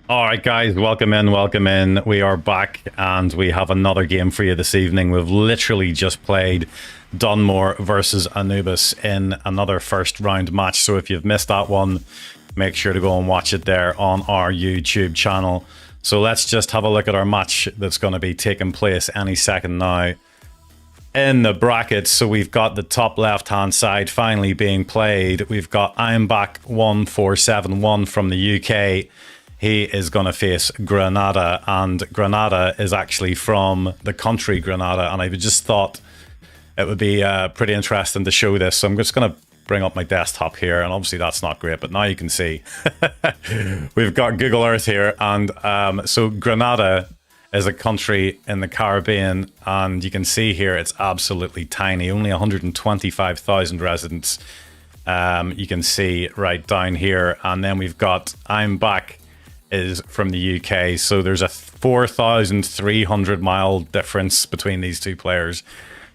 All right, guys, welcome in, welcome in. We are back and we have another game for you this evening. We've literally just played Dunmore versus Anubis in another first round match. So if you've missed that one, make sure to go and watch it there on our YouTube channel. So let's just have a look at our match that's going to be taking place any second now. In the brackets, so we've got the top left-hand side finally being played. We've got Back1471 from the UK. He is going to face Grenada, and Grenada is actually from the country Grenada, and I just thought it would be pretty interesting to show this. So I'm just going to bring up my desktop here, and obviously that's not great, but now you can see. We've got Google Earth here, and so Grenada is a country in the Caribbean, and you can see here it's absolutely tiny, only 125,000 residents. You can see right down here, and then we've got I'm Back is from the UK, so there's a 4,300 mile difference between these two players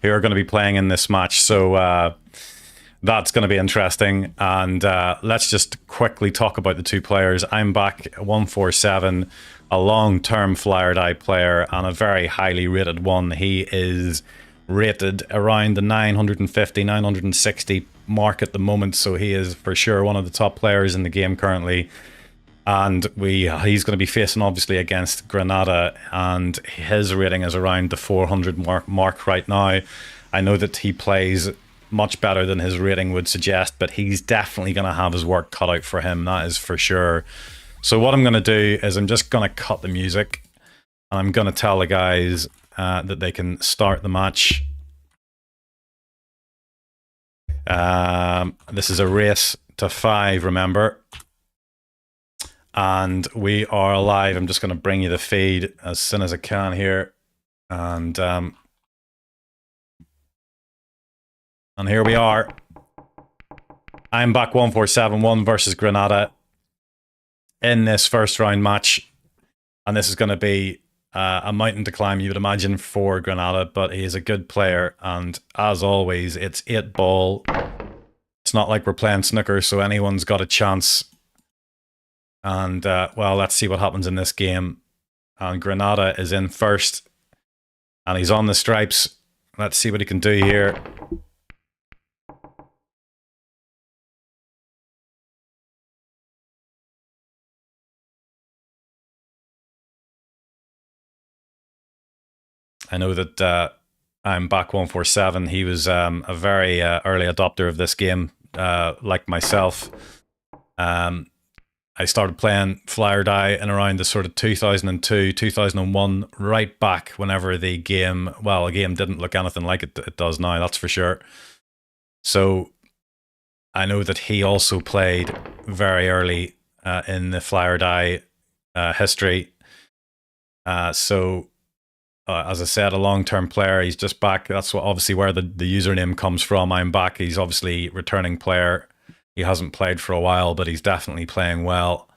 who are going to be playing in this match. So that's going to be interesting. And let's just quickly talk about the two players. I'm Back 147, a long-term FlyOrDie player and a very highly rated one. He is rated around the 950, 960 mark at the moment, so he is for sure one of the top players in the game currently. And he's going to be facing obviously against Grenada, and his rating is around the 400 mark right now. I know that he plays much better than his rating would suggest, but he's definitely going to have his work cut out for him, that is for sure. So what I'm going to do is I'm just going to cut the music, and I'm going to tell the guys that they can start the match. This is a race to 5, remember. And we are live. I'm just going to bring you the feed as soon as I can here. And here we are. I'm Back 1471 versus Grenada in this first round match. And this is going to be a mountain to climb, you would imagine, for Grenada. But he is a good player. And as always, it's 8-ball. It's not like we're playing snooker, so anyone's got a chance. And, well, let's see what happens in this game. And Grenada is in first. And he's on the stripes. Let's see what he can do here. I know that I'm Back 147. He was a very early adopter of this game, like myself. I started playing FlyOrDie in around the sort of 2002, 2001, right back whenever the game, well, the game didn't look anything like it does now, that's for sure. So I know that he also played very early in the FlyOrDie history. So as I said, a long-term player. He's just back. That's what, obviously where the username comes from. I'm Back. He's obviously a returning player. He hasn't played for a while, but he's definitely playing well.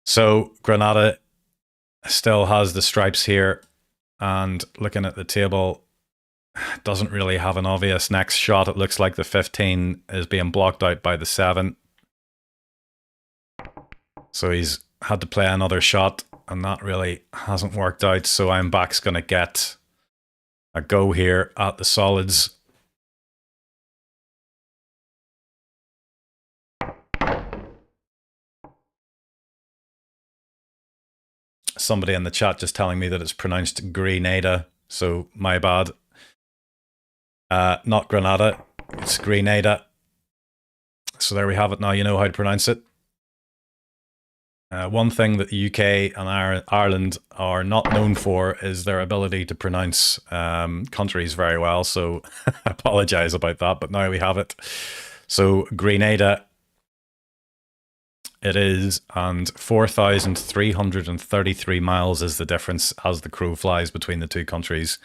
So Grenada still has the stripes here, and looking at the table, doesn't really have an obvious next shot. It looks like the 15 is being blocked out by the 7. So he's had to play another shot, and that really hasn't worked out. So I'm Back's going to get a go here at the solids. Somebody in the chat just telling me that it's pronounced Grenada, so my bad. Not Grenada, it's Grenada. So there we have it now, you know how to pronounce it. One thing that the UK and Ireland are not known for is their ability to pronounce countries very well, so I apologise about that, but now we have it. So Grenada it is, and 4,333 miles is the difference as the crow flies between the two countries.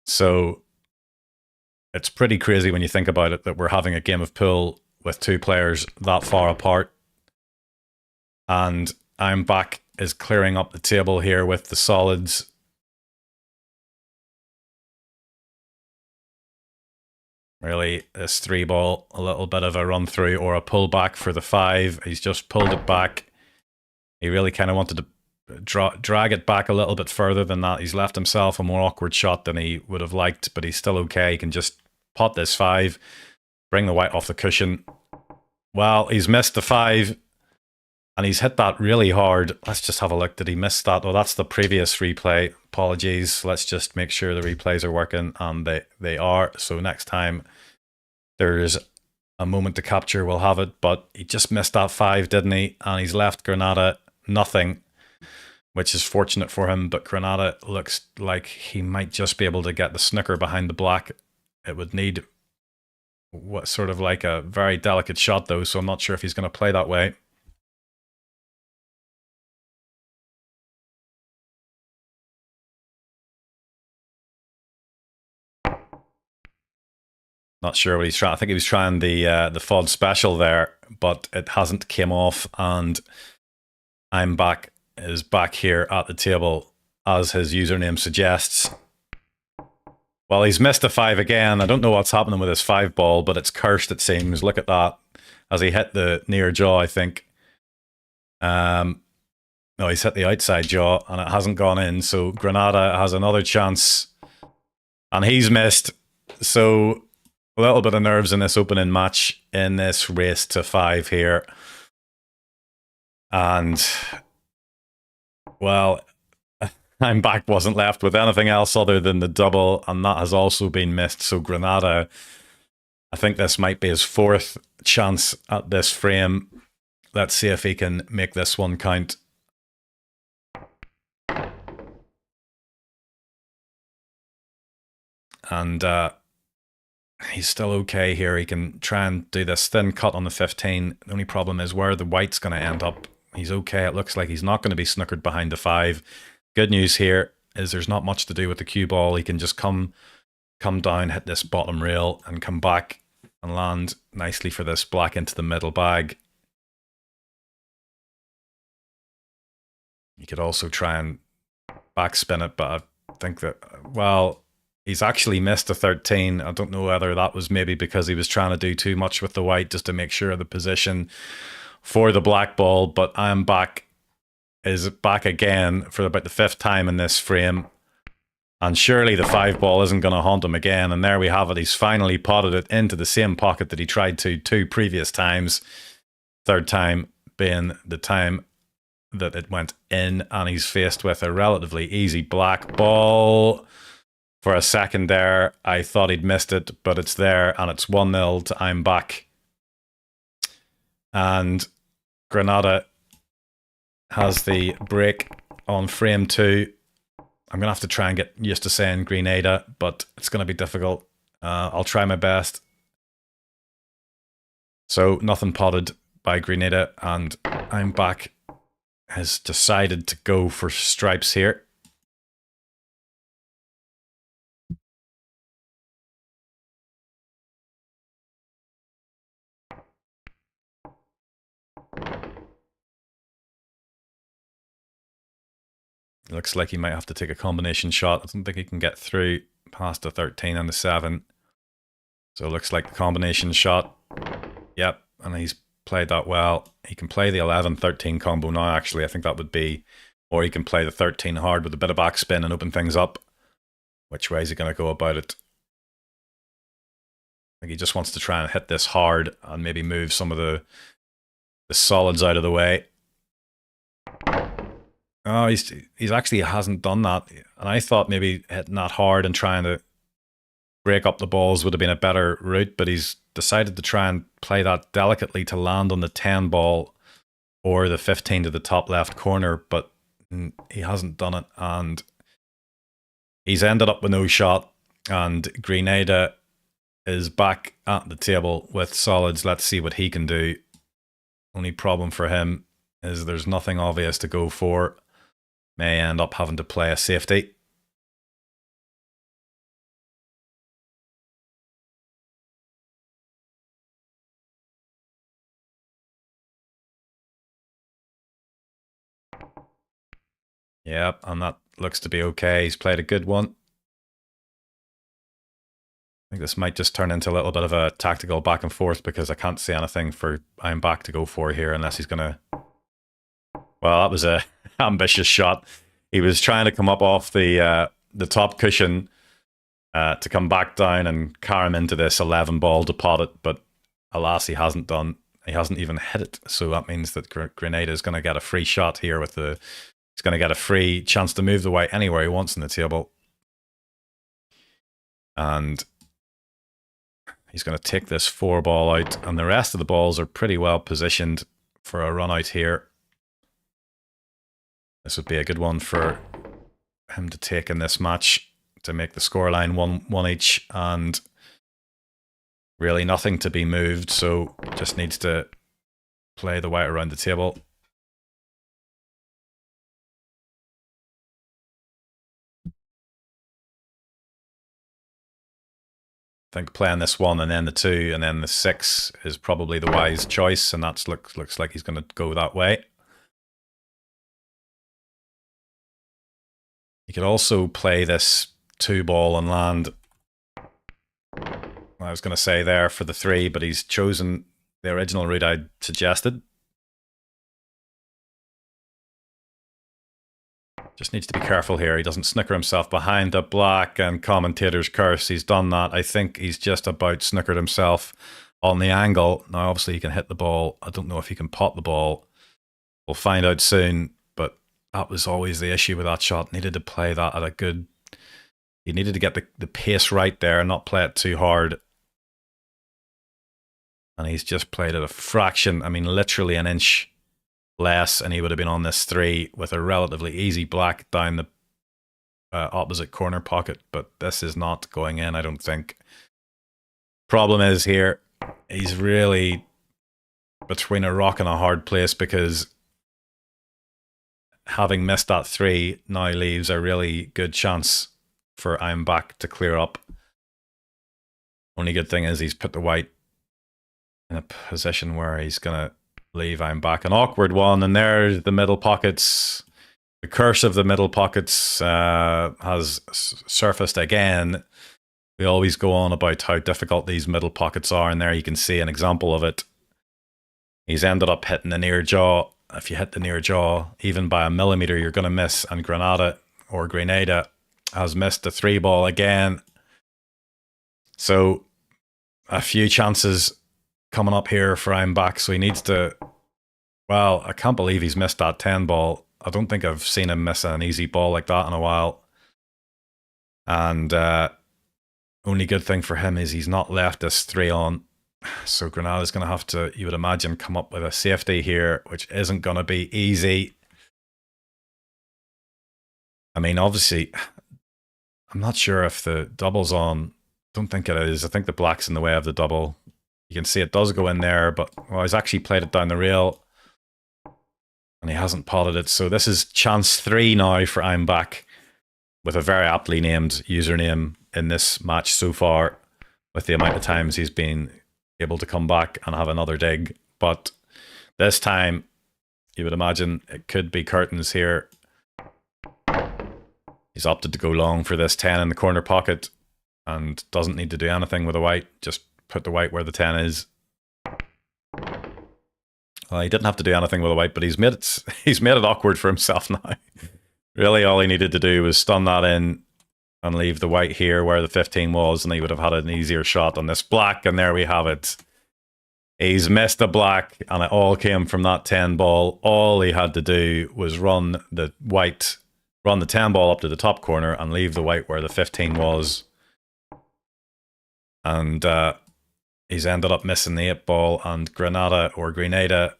So it's pretty crazy when you think about it that we're having a game of pool with two players that far apart. And I'm Back is clearing up the table here with the solids. Really, this 3-ball, a little bit of a run through or a pull back for the 5. He's just pulled it back. He really kind of wanted to drag it back a little bit further than that. He's left himself a more awkward shot than he would have liked, but he's still okay. He can just pot this 5, bring the white off the cushion. Well, he's missed the 5, and he's hit that really hard. Let's just have a look. Did he miss that? Oh, that's the previous replay. Apologies. Let's just make sure the replays are working, and they are. So next time there's a moment to capture, we'll have it. But he just missed that 5, didn't he? And he's left Grenada nothing, which is fortunate for him. But Grenada looks like he might just be able to get the snooker behind the black. It would need what sort of like a very delicate shot, though, so I'm not sure if he's going to play that way. Not sure what he's trying. I think he was trying the FOD special there, but it hasn't came off, and I'm back is back here at the table as his username suggests. Well, he's missed a 5 again. I don't know what's happening with his 5 ball, but it's cursed, it seems. Look at that. As he hit the near jaw, I think. No, he's hit the outside jaw, and it hasn't gone in. So Grenada has another chance, and he's missed. So a little bit of nerves in this opening match, in this race to 5 here. And, well, I'm back wasn't left with anything else other than the double, and that has also been missed. So Grenada, I think this might be his 4th chance at this frame. Let's see if he can make this one count. And he's still okay here. He can try and do this thin cut on the 15. The only problem is where the white's going to end up. He's okay. It looks like he's not going to be snookered behind the 5. Good news here is there's not much to do with the cue ball. He can just come down, hit this bottom rail, and come back and land nicely for this black into the middle bag. You could also try and backspin it, but I think that, well, he's actually missed a 13. I don't know whether that was maybe because he was trying to do too much with the white just to make sure of the position for the black ball, but I'm back. Is back again for about the 5th time in this frame, and surely the 5 ball isn't going to haunt him again. And there we have it. He's finally potted it into the same pocket that he tried to 2 previous times, 3rd time being the time that it went in, and he's faced with a relatively easy black ball. For a second there, I thought he'd missed it, but it's there, and it's 1-0 to I'm back. And Grenada has the break on frame 2. I'm going to have to try and get used to saying Grenada, but it's going to be difficult. I'll try my best. So nothing potted by Grenada, and I'm back has decided to go for stripes here. Looks like he might have to take a combination shot. I don't think he can get through past the 13 and the 7. So it looks like the combination shot. Yep, and he's played that well. He can play the 11-13 combo now, actually. I think that would be... Or he can play the 13 hard with a bit of backspin and open things up. Which way is he going to go about it? I think he just wants to try and hit this hard and maybe move some of the solids out of the way. Oh, he's actually hasn't done that. And I thought maybe hitting that hard and trying to break up the balls would have been a better route, but he's decided to try and play that delicately to land on the 10 ball or the 15 to the top left corner, but he hasn't done it, and he's ended up with no shot, and Grenada is back at the table with solids. Let's see what he can do. Only problem for him is there's nothing obvious to go for. May end up having to play a safety. Yep, and that looks to be okay. He's played a good one. I think this might just turn into a little bit of a tactical back and forth because I can't see anything for I'm back to go for here unless he's going to Well, that was a ambitious shot. He was trying to come up off the top cushion to come back down and carry him into this 11 ball to pot it, but alas, he hasn't done. He hasn't even hit it, so that means that Grenada is going to get a free shot here with the. He's going to get a free chance to move the white anywhere he wants in the table, and he's going to take this 4 ball out, and the rest of the balls are pretty well positioned for a run out here. This would be a good one for him to take in this match to make the scoreline 1-1 each, and really nothing to be moved, so just needs to play the white around the table. I think playing this 1 and then the 2 and then the 6 is probably the wise choice, and that looks like he's going to go that way. He could also play this 2 ball and land. I was going to say there for the 3, but he's chosen the original route I suggested. Just needs to be careful here. He doesn't snooker himself behind the black and commentator's curse. He's done that. I think he's just about snookered himself on the angle. Now, obviously, he can hit the ball. I don't know if he can pot the ball. We'll find out soon, but that was always the issue with that shot. Needed to play that at a good... He needed to get the pace right there and not play it too hard. And he's just played it a fraction. I mean, literally an inch less, and he would have been on this 3 with a relatively easy black down the opposite corner pocket. But this is not going in, I don't think. Problem is here, he's really between a rock and a hard place, because having missed that 3 now leaves a really good chance for I'm back to clear up. Only good thing is he's put the white in a position where he's going to leave I'm back. An awkward one, and there's the middle pockets. The curse of the middle pockets has surfaced again. We always go on about how difficult these middle pockets are, and there you can see an example of it. He's ended up hitting the near jaw. If you hit the near jaw, even by a millimeter, you're going to miss, and Grenada has missed the 3 ball again. So a few chances coming up here for I'm back, so he needs to... Well, I can't believe he's missed that 10 ball. I don't think I've seen him miss an easy ball like that in a while. And only good thing for him is he's not left this 3 on. So Grenada's going to have to, you would imagine, come up with a safety here, which isn't going to be easy. I mean, obviously, I'm not sure if the double's on. Don't think it is. I think the black's in the way of the double. You can see it does go in there, but well, he's actually played it down the rail, and he hasn't potted it. So this is chance 3 now for I'm back, with a very aptly named username in this match so far, with the amount of times he's been able to come back and have another dig. But this time, you would imagine it could be curtains here. He's opted to go long for this 10 in the corner pocket and doesn't need to do anything with a white. Just put the white where the 10 is. Well, he didn't have to do anything with a white, but he's made it awkward for himself now. Really, all he needed to do was stun that in and leave the white here where the 15 was, and he would have had an easier shot on this black, and there we have it. He's missed the black, and it all came from that 10 ball. All he had to do was run the 10 ball up to the top corner and leave the white where the 15 was. And he's ended up missing the 8 ball, and Grenada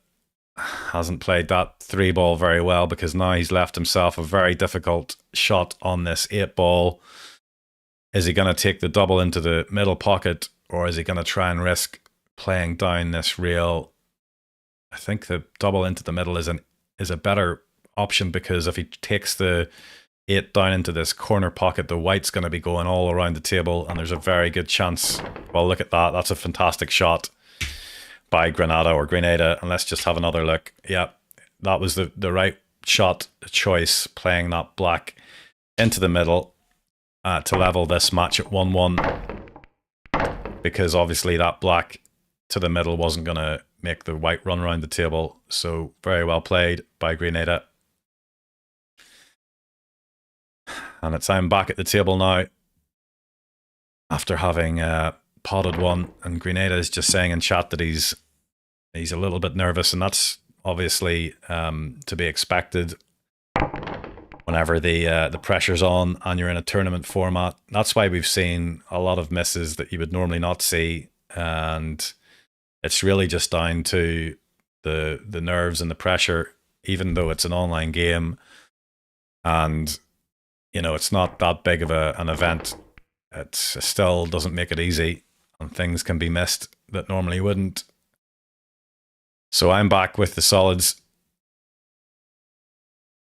hasn't played that 3 ball very well, because now he's left himself a very difficult shot on this 8 ball. Is he going to take the double into the middle pocket, or is he going to try and risk playing down this rail? I think the double into the middle is a better option, because if he takes the 8 down into this corner pocket, the white's going to be going all around the table, and there's a very good chance. Well, look at that. That's a fantastic shot by Grenada. And let's just have another look. Yeah, that was the right shot choice, playing that black into the middle to level this match at 1-1, because obviously that black to the middle wasn't going to make the white run around the table. So very well played by Grenada. And it's I'm back at the table now after having potted one, and Grenada is just saying in chat that he's a little bit nervous, and that's obviously to be expected whenever the pressure's on and you're in a tournament format. That's why we've seen a lot of misses that you would normally not see, and it's really just down to the nerves and the pressure, even though it's an online game and you know it's not that big of an event. It still doesn't make it easy, and things can be missed that normally wouldn't. So I'm back with the solids,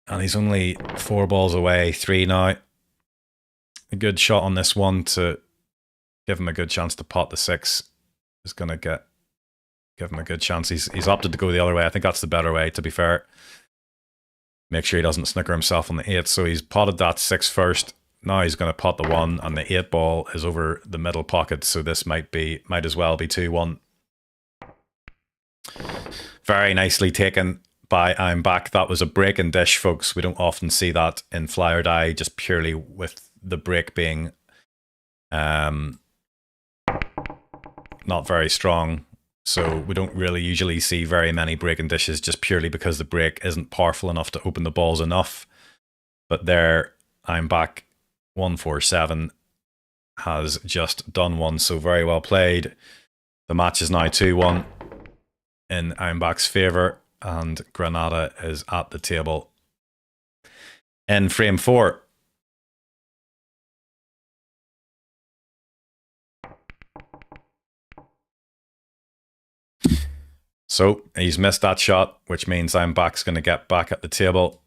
and he's only 4 balls away, 3 now. A good shot on this one to give him a good chance to pot the 6 is going to give him a good chance. He's opted to go the other way. I think that's the better way, to be fair. Make sure he doesn't snooker himself on the 8. So he's potted that 6 first. Now he's going to pot the 1, and the 8 ball is over the middle pocket. So this might as well be 2-1. Very nicely taken by I'm Back. That was a break and dish, folks. We don't often see that in FlyOrDie, just purely with the break being not very strong. So we don't really usually see very many break and dishes, just purely because the break isn't powerful enough to open the balls enough. But there, I'm Back 147 has just done one. So very well played. The match is now 2-1 in I'm Back's favour, and Grenada is at the table in frame 4. So he's missed that shot, which means I'm Back's going to get back at the table.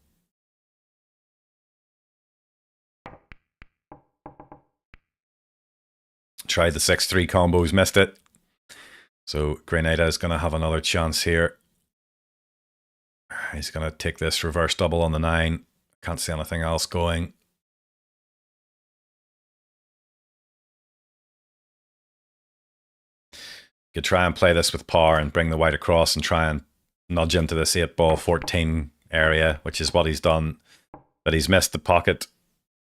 Tried the 6-3 combos, missed it. So Grenada is going to have another chance here. He's going to take this reverse double on the 9. Can't see anything else going. Could try and play this with par and bring the white across and try and nudge into this 8 ball 14 area, which is what he's done. But he's missed the pocket.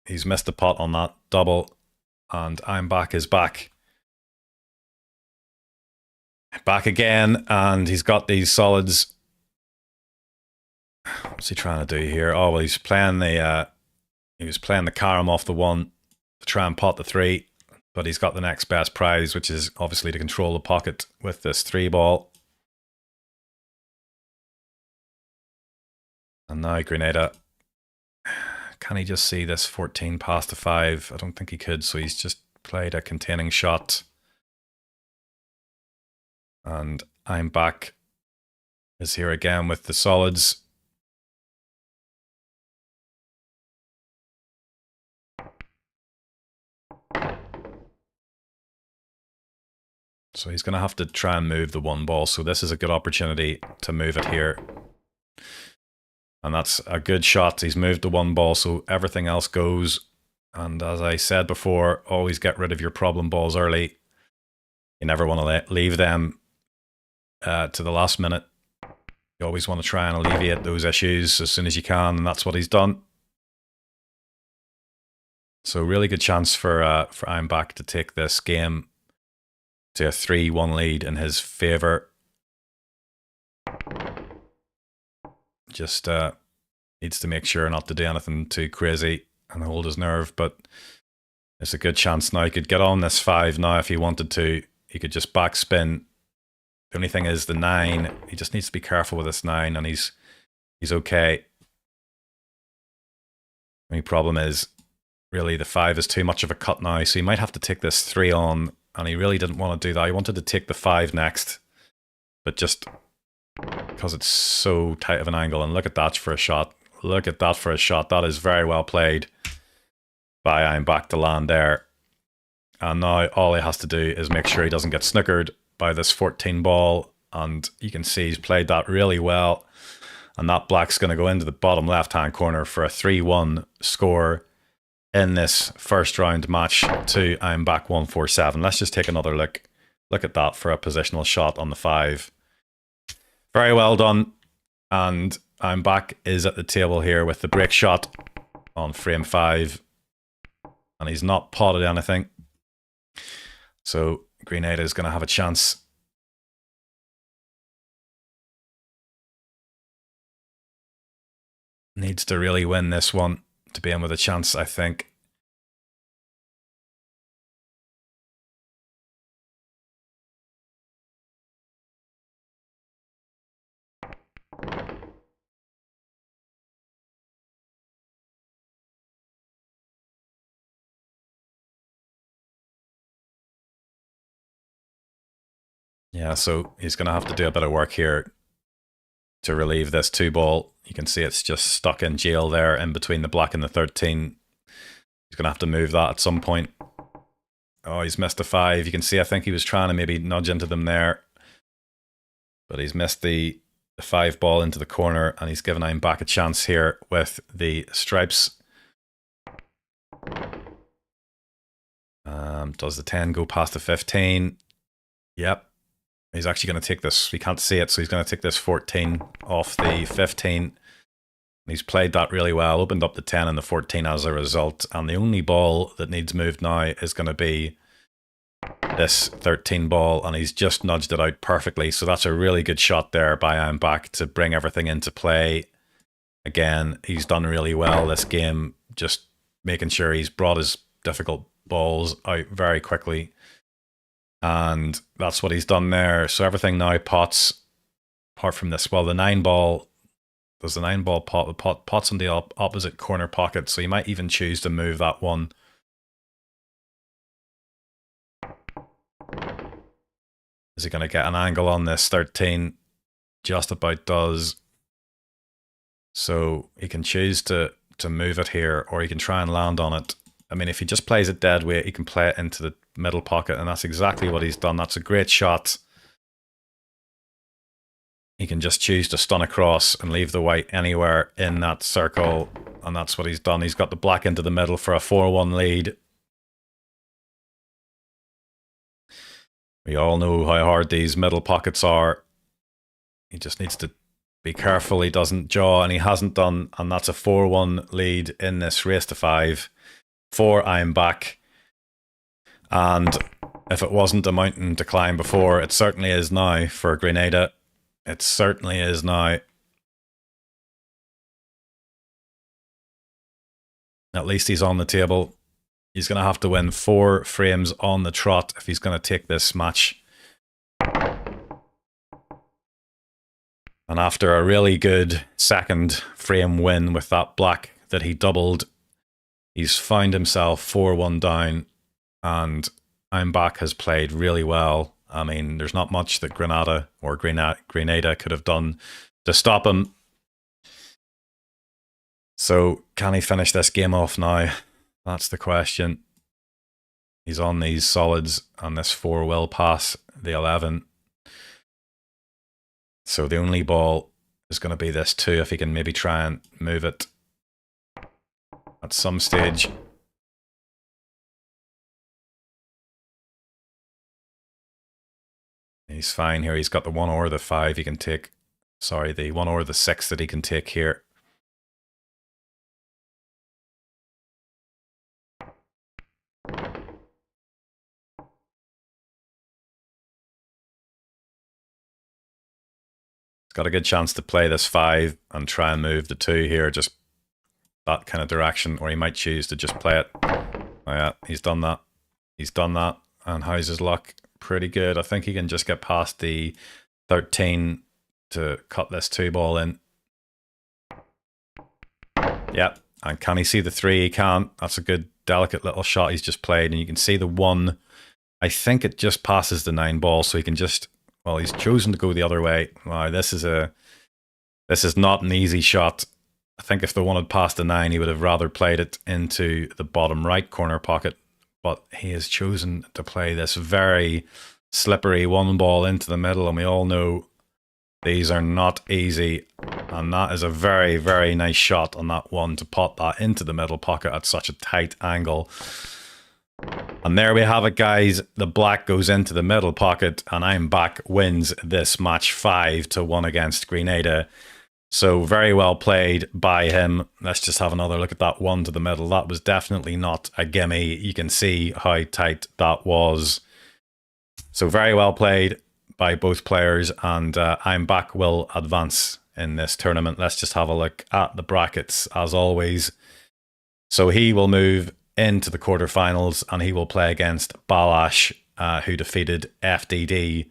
He's missed the pot on that double, and I'm Back is back. Back again, and he's got these solids. What's he trying to do here? Oh, well, he's playing the he was playing the carom off the 1 to try and pot the 3. But he's got the next best prize, which is obviously to control the pocket with this 3 ball. And now Grenada. Can he just see this 14 past the 5? I don't think he could, so he's just played a containing shot. And I'm Back is here again with the solids. So he's going to have to try and move the 1 ball. So this is a good opportunity to move it here. And that's a good shot. He's moved the 1 ball, so everything else goes. And as I said before, always get rid of your problem balls early. You never want to leave them to the last minute. You always want to try and alleviate those issues as soon as you can, and that's what he's done. So really good chance for I'm Back to take this game to a 3-1 lead in his favour. Just needs to make sure not to do anything too crazy and hold his nerve, but it's a good chance now. He could get on this 5 now if he wanted to. He could just backspin. The only thing is the 9. He just needs to be careful with this 9, and he's okay. The only problem is really the 5 is too much of a cut now, so he might have to take this 3 on. And he really didn't want to do that. He wanted to take the 5 next, but just because it's so tight of an angle. And look at that for a shot. Look at that for a shot. That is very well played by I'm Back to land there. And now all he has to do is make sure he doesn't get snookered by this 14 ball. And you can see he's played that really well. And that black's going to go into the bottom left-hand corner for a 3-1 score in this first round match to I'm Back 147. Let's just take another look. Look at that for a positional shot on the 5. Very well done. And I'm back is at the table here with the break shot on frame 5. And he's not potted anything. So Grenada is going to have a chance. Needs to really win this one to be in with a chance, I think. Yeah, so he's going to have to do a bit of work here to relieve this 2-ball. You can see it's just stuck in jail there in between the black and the 13. He's going to have to move that at some point. Oh, he's missed a 5. You can see I think he was trying to maybe nudge into them there. But he's missed the 5-ball into the corner, and he's given him back a chance here with the stripes. Does the 10 go past the 15? Yep. He's actually going to take this. We can't see it, so he's going to take this 14 off the 15. He's played that really well, opened up the 10 and the 14 as a result. And the only ball that needs moved now is going to be this 13 ball, and he's just nudged it out perfectly. So that's a really good shot there by I'm back to bring everything into play. Again, he's done really well this game, just making sure he's brought his difficult balls out very quickly. And that's what he's done there. So everything now pots, apart from this. Well, the 9-ball, there's the 9-ball pot, pots in the opposite corner pocket. So you might even choose to move that one. Is he going to get an angle on this 13? Just about does. So he can choose to move it here, or he can try and land on it. I mean, if he just plays it dead weight, he can play it into the middle pocket, and that's exactly what he's done. That's a great shot. He can just choose to stun across and leave the white anywhere in that circle, and that's what he's done. He's got the black into the middle for a 4-1 lead. We all know how hard these middle pockets are. He just needs to be careful he doesn't jaw, and he hasn't done, and that's a 4-1 lead in this race to 5 for I'm back. And if it wasn't a mountain to climb before, it certainly is now for Grenada. It certainly is now. At least he's on the table. He's going to have to win 4 frames on the trot if he's going to take this match. And after a really good second frame win with that black that he doubled, he's found himself 4-1 down, and I'm back has played really well. I mean, there's not much that Grenada could have done to stop him. So can he finish this game off now? That's the question. He's on these solids, and this 4 will pass the 11. So the only ball is going to be this 2, if he can maybe try and move it at some stage. He's fine here. He's got the 1 or the 5 he can take. Sorry, the 1 or the 6 that he can take here. Got a good chance to play this 5 and try and move the 2 here, just that kind of direction, or he might choose to just play it. Oh yeah, he's done that. He's done that. And how's his luck? Pretty good. I think he can just get past the 13 to cut this 2-ball in. Yep. And can he see the 3? He can't. That's a good, delicate little shot he's just played. And you can see the 1. I think it just passes the 9-ball, so he can just... Well, he's chosen to go the other way. Wow, this is not an easy shot. I think if the 1 had passed the 9, he would have rather played it into the bottom right corner pocket. But he has chosen to play this very slippery 1-ball into the middle, and we all know these are not easy. And that is a very, very nice shot on that 1 to pot that into the middle pocket at such a tight angle. And there we have it, guys. The black goes into the middle pocket, and I'm Back wins this match 5-1 against Grenada. So very well played by him. Let's just have another look at that one to the middle. That was definitely not a gimme. You can see how tight that was. So very well played by both players, and I'm Back will advance in this tournament. Let's just have a look at the brackets as always. So he will move into the quarterfinals, and he will play against Balash, who defeated FDD.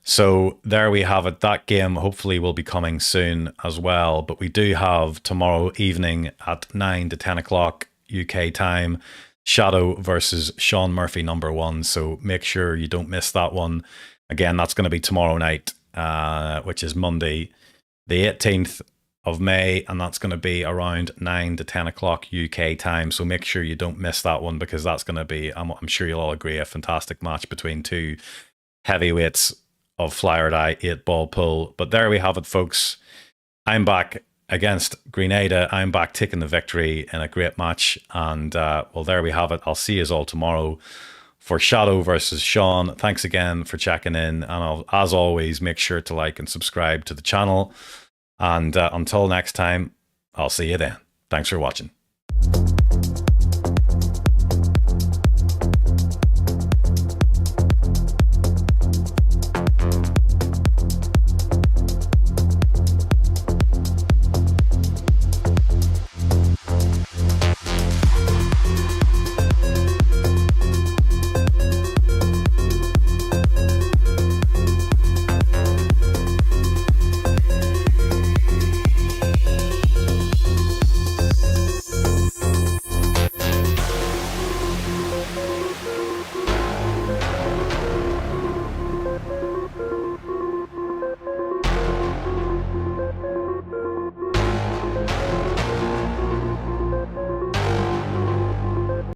So there we have it. That game hopefully will be coming soon as well. But we do have tomorrow evening at 9 to 10 o'clock UK time, Shadow versus Sean Murphy #1. So make sure you don't miss that one. Again, that's going to be tomorrow night, which is Monday, the 18th of May, and that's going to be around 9 to 10 o'clock UK time. So make sure you don't miss that one, because that's going to be, I'm sure you'll all agree, a fantastic match between two heavyweights of FlyOrDie 8-Ball pool. But there we have it, folks. I'm Back against Grenada. I'm Back taking the victory in a great match. And well, there we have it. I'll see you all tomorrow for Shadow versus Sean. Thanks again for checking in. And as always, make sure to like and subscribe to the channel. And until next time, I'll see you then. Thanks for watching.